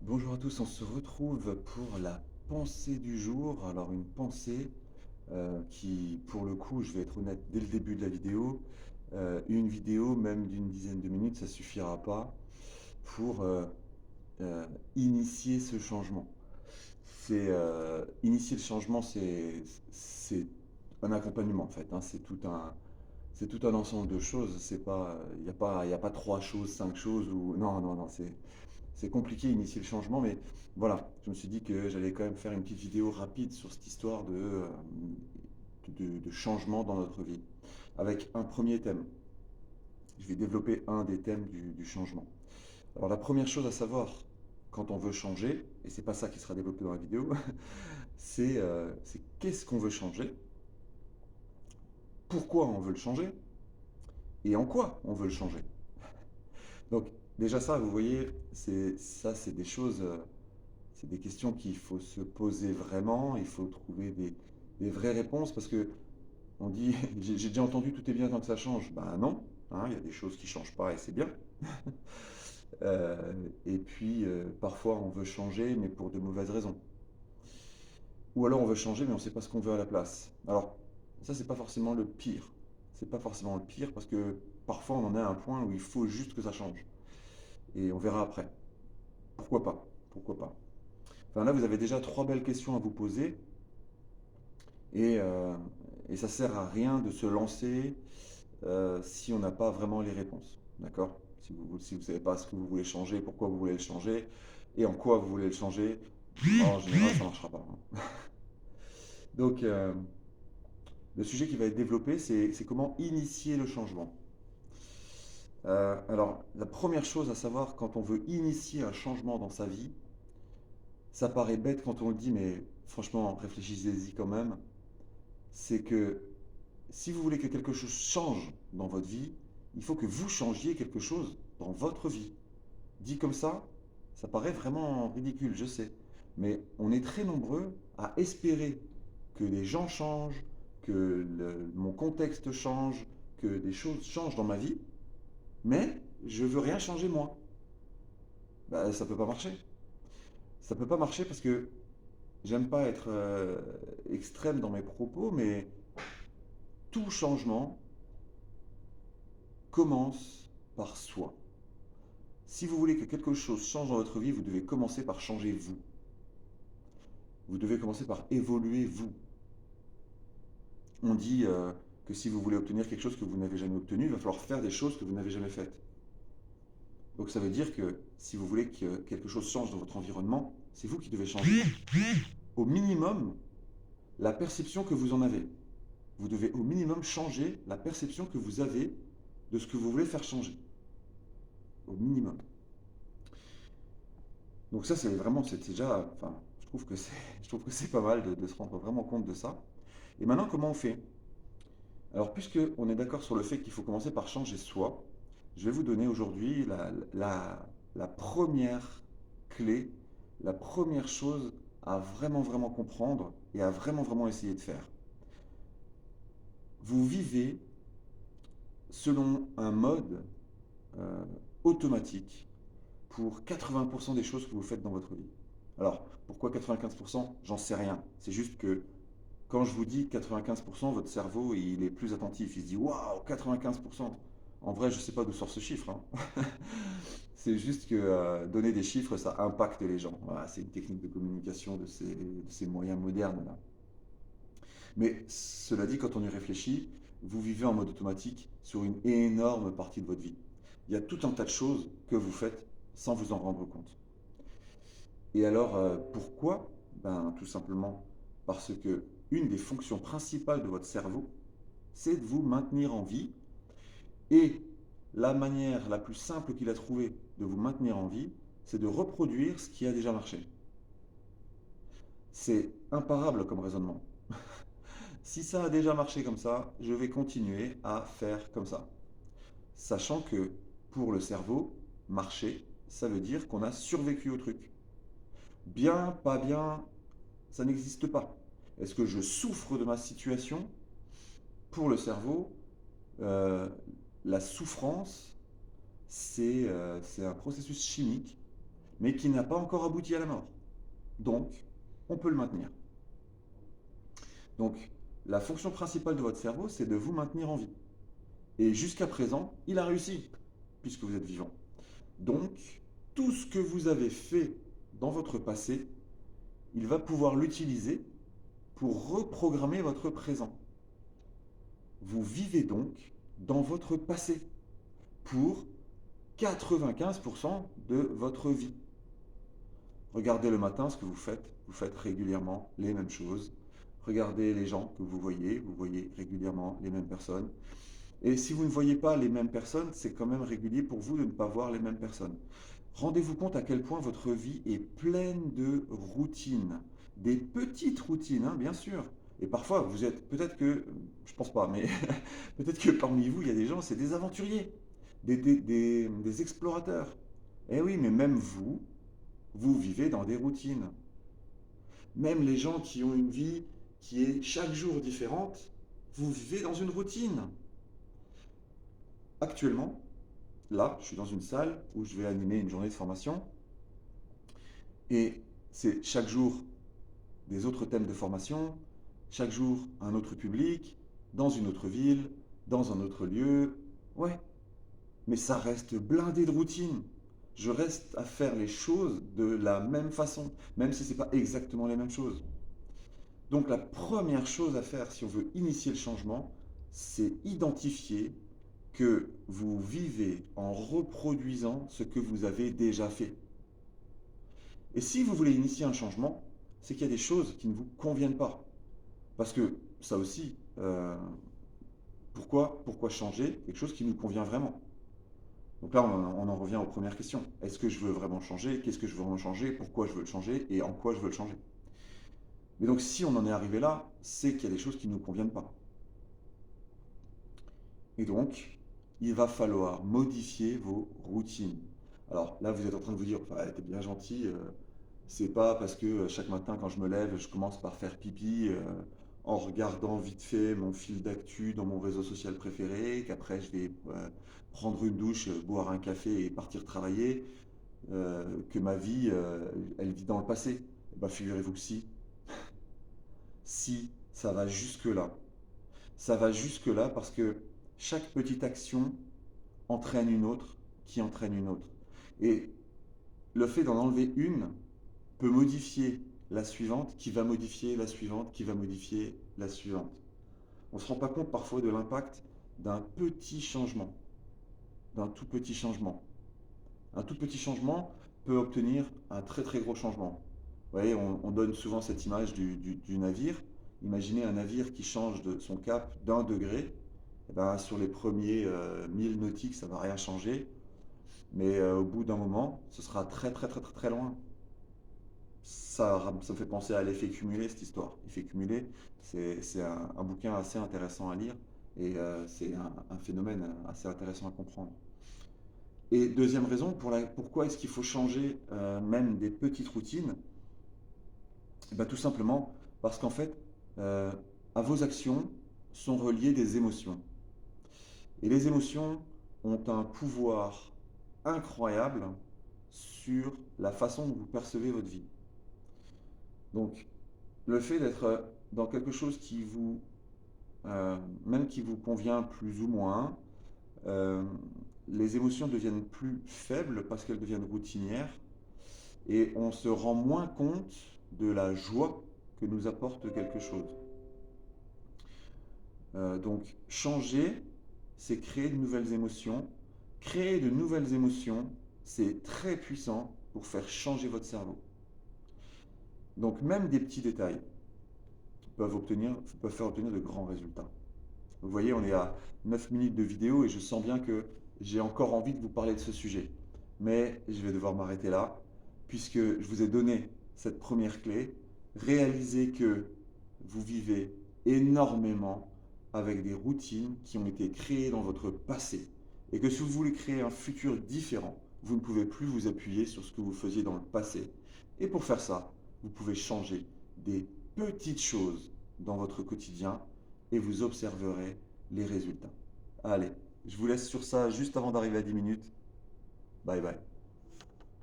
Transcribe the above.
Bonjour à tous, on se retrouve pour la pensée du jour. Alors une pensée qui, pour le coup, je vais être honnête dès le début de la vidéo, une vidéo même d'une dizaine de minutes, ça suffira pas pour euh, initier ce changement. Initier le changement, c'est un accompagnement en fait, hein. C'est tout un ensemble de choses. C'est pas, il y a pas trois choses, cinq choses ou non, non, non. C'est compliqué initier le changement, mais voilà, je me suis dit que j'allais quand même faire une petite vidéo rapide sur cette histoire de changement dans notre vie, avec un premier thème. Je vais développer un des thèmes du changement. Alors la première chose à savoir quand on veut changer, et c'est pas ça qui sera développé dans la vidéo, c'est qu'est-ce qu'on veut changer, pourquoi on veut le changer, et en quoi on veut le changer. Donc déjà ça, vous voyez, c'est des choses. C'est des questions qu'il faut se poser vraiment, il faut trouver des vraies réponses parce que on dit, j'ai déjà entendu tout est bien tant que ça change. Ben non, hein, il y a des choses qui ne changent pas et c'est bien. Euh, et puis parfois on veut changer mais pour de mauvaises raisons. Ou alors on veut changer mais on ne sait pas ce qu'on veut à la place. Alors ça c'est pas forcément le pire. C'est pas forcément le pire parce que parfois on en est à un point où il faut juste que ça change. Et on verra après. Pourquoi pas? Pourquoi pas? Enfin là vous avez déjà trois belles questions à vous poser. Et, euh, et ça sert à rien de se lancer si on n'a pas vraiment les réponses. D'accord? Si vous savez pas ce que vous voulez changer, pourquoi vous voulez le changer, et en quoi vous voulez le changer, en général, ça ne marchera pas, hein. Donc, le sujet qui va être développé, c'est comment initier le changement. Alors, la première chose à savoir quand on veut initier un changement dans sa vie, ça paraît bête quand on le dit, mais franchement, réfléchissez-y quand même, c'est que si vous voulez que quelque chose change dans votre vie, il faut que vous changiez quelque chose dans votre vie. Dit comme ça paraît vraiment ridicule, je sais. Mais on est très nombreux à espérer que les gens changent, que mon contexte change, que des choses changent dans ma vie, mais je veux rien changer moi. Bah, ça peut pas marcher. Ça peut pas marcher parce que j'aime pas être extrême dans mes propos, mais tout changement commence par soi. Si vous voulez que quelque chose change dans votre vie, vous devez commencer par changer vous. Vous devez commencer par évoluer vous. On dit que si vous voulez obtenir quelque chose que vous n'avez jamais obtenu, il va falloir faire des choses que vous n'avez jamais faites. Donc ça veut dire que si vous voulez que quelque chose change dans votre environnement, c'est vous qui devez changer. Au minimum, la perception que vous en avez. Vous devez au minimum changer la perception que vous avez de ce que vous voulez faire changer. Au minimum. Donc ça, c'est vraiment, c'est déjà, enfin, je trouve que c'est pas mal de se rendre vraiment compte de ça. Et maintenant, comment on fait? Alors, puisque on est d'accord sur le fait qu'il faut commencer par changer soi, je vais vous donner aujourd'hui la première clé, la première chose à vraiment, vraiment comprendre et à vraiment, vraiment essayer de faire. Vous vivez selon un mode euh, automatique pour 80% des choses que vous faites dans votre vie. Alors, pourquoi 95%? J'en sais rien. C'est juste que quand je vous dis 95%, votre cerveau, il est plus attentif. Il se dit, waouh, 95%. En vrai, je ne sais pas d'où sort ce chiffre, hein. C'est juste que donner des chiffres, ça impacte les gens. Voilà, c'est une technique de communication de ces moyens modernes là. Mais cela dit, quand on y réfléchit, vous vivez en mode automatique sur une énorme partie de votre vie. Il y a tout un tas de choses que vous faites sans vous en rendre compte. Et alors, pourquoi? Ben, tout simplement parce que une des fonctions principales de votre cerveau, c'est de vous maintenir en vie. Et la manière la plus simple qu'il a trouvé de vous maintenir en vie, c'est de reproduire ce qui a déjà marché. C'est imparable comme raisonnement. Si ça a déjà marché comme ça, je vais continuer à faire comme ça. Sachant que pour le cerveau, marcher, ça veut dire qu'on a survécu au truc. Bien, pas bien, ça n'existe pas. Est-ce que je souffre de ma situation? Pour le cerveau, euh, la souffrance, c'est un processus chimique. mais qui n'a pas encore abouti à la mort. Donc, on peut le maintenir. Donc, la fonction principale de votre cerveau, c'est de vous maintenir en vie. Et jusqu'à présent, il a réussi, puisque vous êtes vivant. Donc, tout ce que vous avez fait dans votre passé, il va pouvoir l'utiliser pour reprogrammer votre présent. Vous vivez donc dans votre passé pour 95% de votre vie. Regardez le matin ce que vous faites régulièrement les mêmes choses. Regardez les gens que vous voyez régulièrement les mêmes personnes. Et si vous ne voyez pas les mêmes personnes, c'est quand même régulier pour vous de ne pas voir les mêmes personnes. Rendez-vous compte à quel point votre vie est pleine de routines, des petites routines, hein, bien sûr. Et parfois, vous êtes, peut-être que, je pense pas, mais peut-être que parmi vous, il y a des gens, c'est des aventuriers, des explorateurs. Eh oui, mais même vous, vous vivez dans des routines. Même les gens qui ont une vie qui est chaque jour différente, vous vivez dans une routine. Actuellement, là, je suis dans une salle où je vais animer une journée de formation et c'est chaque jour des autres thèmes de formation, chaque jour un autre public, dans une autre ville, dans un autre lieu. Ouais, mais ça reste blindé de routine. Je reste à faire les choses de la même façon, même si ce n'est pas exactement les mêmes choses. Donc la première chose à faire si on veut initier le changement, c'est identifier que vous vivez en reproduisant ce que vous avez déjà fait. Et si vous voulez initier un changement, c'est qu'il y a des choses qui ne vous conviennent pas. Parce que ça aussi, pourquoi changer quelque chose qui nous convient vraiment? Donc là, on en revient aux premières questions. Est-ce que je veux vraiment changer? Qu'est-ce que je veux vraiment changer? Pourquoi je veux le changer? Et en quoi je veux le changer? Mais donc si on en est arrivé là, c'est qu'il y a des choses qui ne nous conviennent pas. Et donc, il va falloir modifier vos routines. Alors là, vous êtes en train de vous dire, enfin, t'es bien gentil, c'est pas parce que chaque matin quand je me lève, je commence par faire pipi en regardant vite fait mon fil d'actu dans mon réseau social préféré, qu'après je vais prendre une douche, boire un café et partir travailler, que ma vie, elle vit dans le passé. Eh ben, figurez-vous que si, si, ça va jusque-là. Ça va jusque-là parce que chaque petite action entraîne une autre, qui entraîne une autre. Et le fait d'en enlever une peut modifier la suivante, qui va modifier la suivante, qui va modifier la suivante. On ne se rend pas compte parfois de l'impact d'un petit changement, d'un tout petit changement. Un tout petit changement peut obtenir un très très gros changement. Vous voyez, on donne souvent cette image du navire. Imaginez un navire qui change de son cap d'1 degré. Eh ben, sur les premiers 1000 nautiques, ça ne va rien changer. Mais au bout d'un moment, ce sera très très très très très loin. Ça me fait penser à l'effet cumulé, cette histoire. L'effet cumulé, c'est un bouquin assez intéressant à lire et c'est un phénomène assez intéressant à comprendre. Et deuxième raison, pourquoi est-ce qu'il faut changer même des petites routines? Eh ben, tout simplement parce qu'en fait, euh, à vos actions sont reliées des émotions. Et les émotions ont un pouvoir incroyable sur la façon dont vous percevez votre vie. Donc, le fait d'être dans quelque chose qui vous, même qui vous convient plus ou moins, euh, les émotions deviennent plus faibles parce qu'elles deviennent routinières et on se rend moins compte de la joie que nous apporte quelque chose. Donc, changer, c'est créer de nouvelles émotions. Créer de nouvelles émotions, c'est très puissant pour faire changer votre cerveau. Donc, même des petits détails peuvent faire obtenir de grands résultats. Vous voyez, on est à 9 minutes de vidéo et je sens bien que j'ai encore envie de vous parler de ce sujet. Mais je vais devoir m'arrêter là, puisque je vous ai donné cette première clé. Réalisez que vous vivez énormément avec des routines qui ont été créées dans votre passé. Et que si vous voulez créer un futur différent, vous ne pouvez plus vous appuyer sur ce que vous faisiez dans le passé. Et pour faire ça, vous pouvez changer des petites choses dans votre quotidien et vous observerez les résultats. Allez, je vous laisse sur ça juste avant d'arriver à 10 minutes. Bye bye.